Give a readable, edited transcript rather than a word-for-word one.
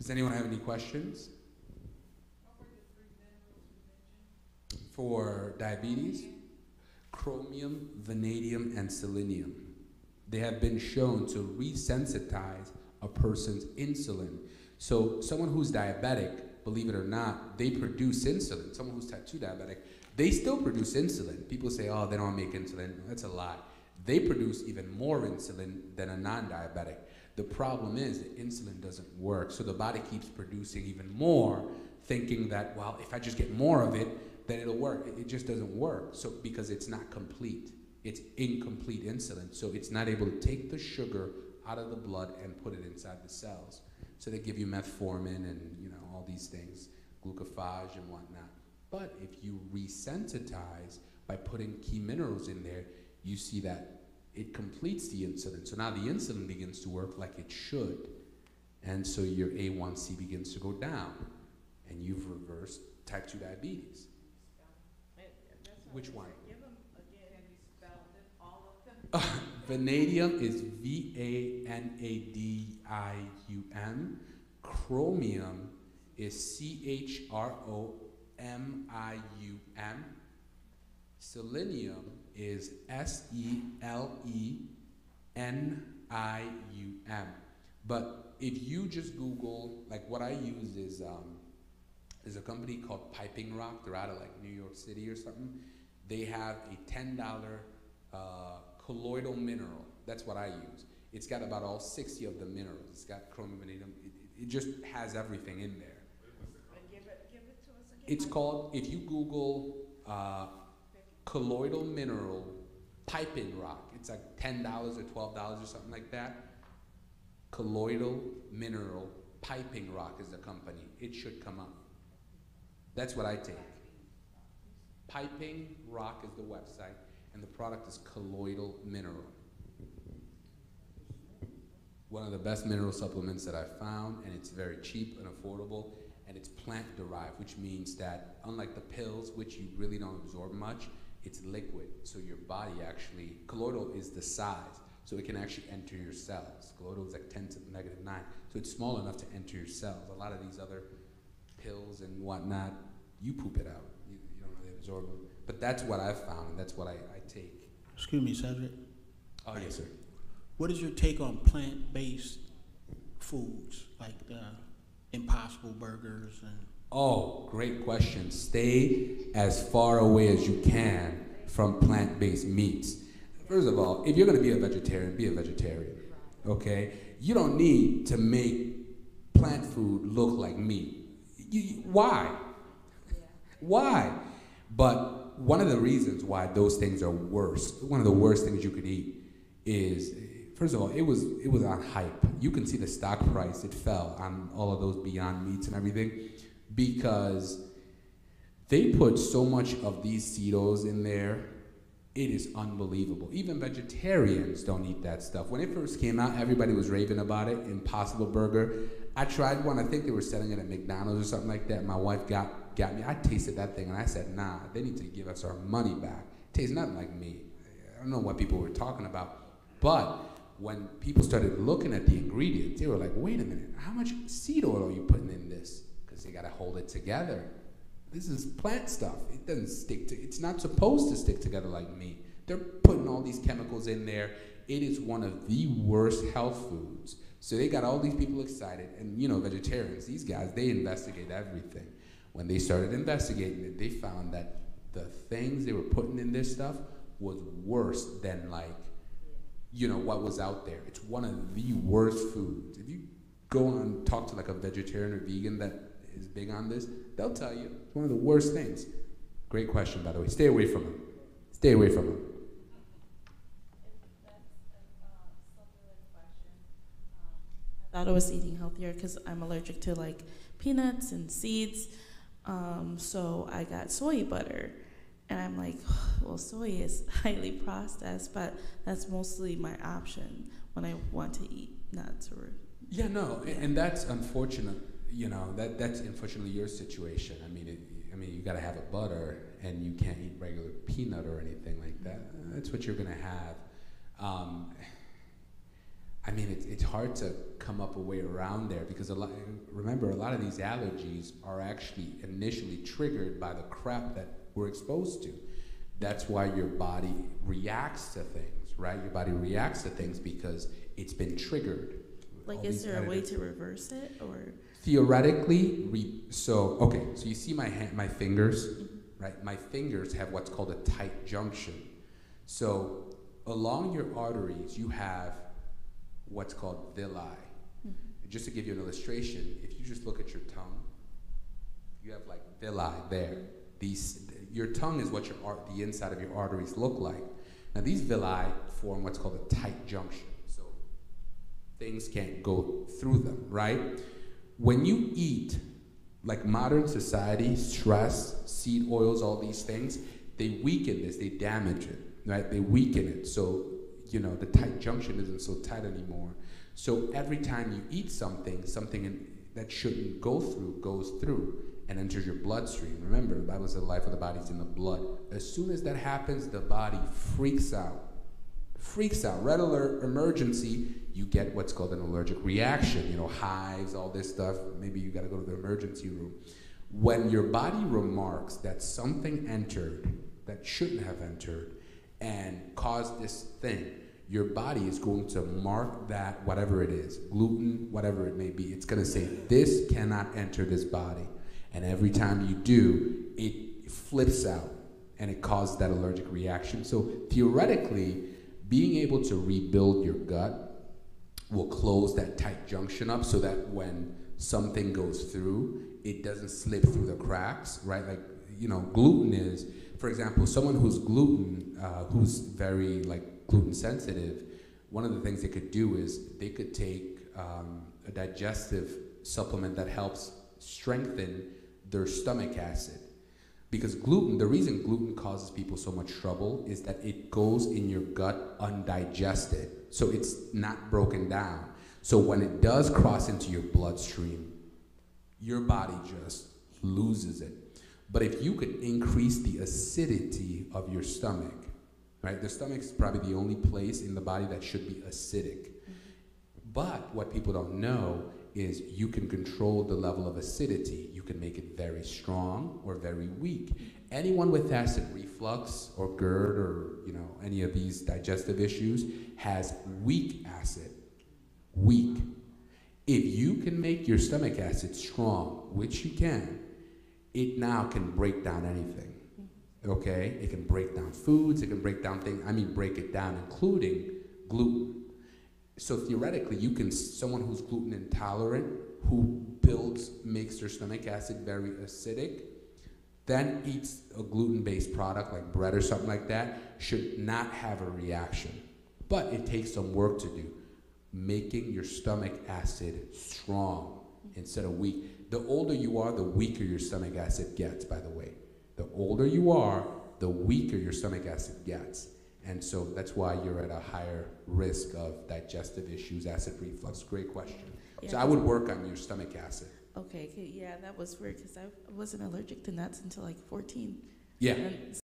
Does anyone have any questions? For diabetes? Chromium, vanadium, and selenium. They have been shown to resensitize a person's insulin. So someone who's diabetic, believe it or not, they produce insulin. Someone who's type 2 diabetic, they still produce insulin. People say, oh, they don't make insulin. That's a lie. They produce even more insulin than a non-diabetic. The problem is that insulin doesn't work, so the body keeps producing even more, thinking that, well, if I just get more of it, then it'll work. It just doesn't work, so because it's not complete. It's incomplete insulin, so it's not able to take the sugar out of the blood and put it inside the cells. So they give you metformin and all these things, glucophage and whatnot. But if you resensitize by putting key minerals in there, you see that it completes the insulin. So now the insulin begins to work like it should. And so your A1C begins to go down. And you've reversed type 2 diabetes. Which one? Give them again, and you spelled it, all of them. Vanadium is V-A-N-A-D-I-U-M. Chromium is C-H-R-O-M-I-U-M. Selenium is S-E-L-E-N-I-U-M. But if you just Google, like what I use is a company called Piping Rock. They're out of like New York City or something. They have a $10 colloidal mineral. That's what I use. It's got about all 60 of the minerals. It's got chromium, vanadium. It just has everything in there. Give it to us again. It's called, if you Google colloidal mineral piping rock, it's like $10 or $12 or something like that. Colloidal mineral piping rock is the company. It should come up. That's what I take. Piping Rock is the website, and the product is colloidal mineral. One of the best mineral supplements that I've found, and it's very cheap and affordable, and it's plant-derived, which means that unlike the pills, which you really don't absorb much, it's liquid. So your body actually, colloidal is the size, so it can actually enter your cells. Colloidal is like 10 to the negative 9, so it's small enough to enter your cells. A lot of these other pills and whatnot, you poop it out. You don't really absorb them. But that's what I've found, and that's what I take. Excuse me, Cedric. Oh, yes, sir. What is your take on plant-based foods, like the Impossible Burgers and? Oh, great question. Stay as far away as you can from plant-based meats. First of all, if you're going to be a vegetarian, okay? You don't need to make plant food look like meat. Why? Why? But one of the reasons why those things are worse, one of the worst things you could eat is, first of all, it was on hype. You can see the stock price, it fell on all of those Beyond Meats and everything because they put so much of these seed oils in there. It is unbelievable. Even vegetarians don't eat that stuff. When it first came out, everybody was raving about it, Impossible Burger. I tried one. I think they were selling it at McDonald's or something like that. My wife got me. I tasted that thing, and I said, nah, they need to give us our money back. It tastes nothing like meat. I don't know what people were talking about. But when people started looking at the ingredients, they were like, wait a minute, how much seed oil are you putting in this? Because they got to hold it together. This is plant stuff. It doesn't it's not supposed to stick together like meat. They're putting all these chemicals in there. It is one of the worst health foods. So they got all these people excited. And vegetarians, these guys, they investigate everything. When they started investigating it, they found that the things they were putting in this stuff was worse than what was out there. It's one of the worst foods. If you go and talk to like a vegetarian or vegan that is big on this, they'll tell you it's one of the worst things. Great question, by the way. Stay away from them. Stay away from them. I thought I was eating healthier because I'm allergic to like peanuts and seeds. So I got soy butter. And I'm like, well, soy is highly processed, but that's mostly my option when I want to eat nuts or. Yeah, no, and that's unfortunate. That's unfortunately your situation. I mean, you got to have a butter, and you can't eat regular peanut or anything like that. That's what you're gonna have. I mean, it's hard to come up a way around there because remember, a lot of these allergies are actually initially triggered by the crap that we're exposed to. That's why your body reacts to things, right? Your body reacts to things because it's been triggered. Like, is there a way to reverse it, or? Theoretically, so you see my fingers, right? My fingers have what's called a tight junction. So along your arteries, you have what's called villi. Mm-hmm. Just to give you an illustration, if you just look at your tongue, you have like villi there. Your tongue is what the inside of your arteries look like. Now these villi form what's called a tight junction. So things can't go through them, right? When you eat, like modern society, stress, seed oils, all these things, they weaken this, they damage it, right? They weaken it. So, the tight junction isn't so tight anymore. So every time you eat something that shouldn't go through goes through and enters your bloodstream. Remember, the Bible says the life of the body is in the blood. As soon as that happens, the body freaks out. Red alert, emergency. You get what's called an allergic reaction. Hives, all this stuff. Maybe you got to go to the emergency room. When your body remarks that something entered that shouldn't have entered and caused this thing, your body is going to mark that, whatever it is, gluten, whatever it may be. It's going to say, this cannot enter this body. And every time you do, it flips out and it causes that allergic reaction. So theoretically, being able to rebuild your gut will close that tight junction up so that when something goes through, it doesn't slip through the cracks, right? Like, gluten is, for example, someone who's who's very gluten sensitive, one of the things they could do is they could take a digestive supplement that helps strengthen their stomach acid. Because the reason gluten causes people so much trouble is that it goes in your gut undigested. So it's not broken down. So when it does cross into your bloodstream, your body just loses it. But if you could increase the acidity of your stomach, right? The stomach is probably the only place in the body that should be acidic. Mm-hmm. But what people don't know is you can control the level of acidity. You can make it very strong or very weak. Anyone with acid reflux or GERD or any of these digestive issues has weak acid. Weak. If you can make your stomach acid strong, which you can, it now can break down anything. Okay? It can break down foods, it can break down things, break it down, including gluten. So theoretically, someone who's gluten intolerant, who makes their stomach acid very acidic, then eats a gluten-based product like bread or something like that, should not have a reaction. But it takes some work to do. Making your stomach acid strong instead of weak. The older you are, the weaker your stomach acid gets, by the way. The older you are, the weaker your stomach acid gets. And so that's why you're at a higher risk of digestive issues, acid reflux. Great question. Yeah. So I would work on your stomach acid. Okay, yeah, that was weird because I wasn't allergic to nuts until 14. Yeah. And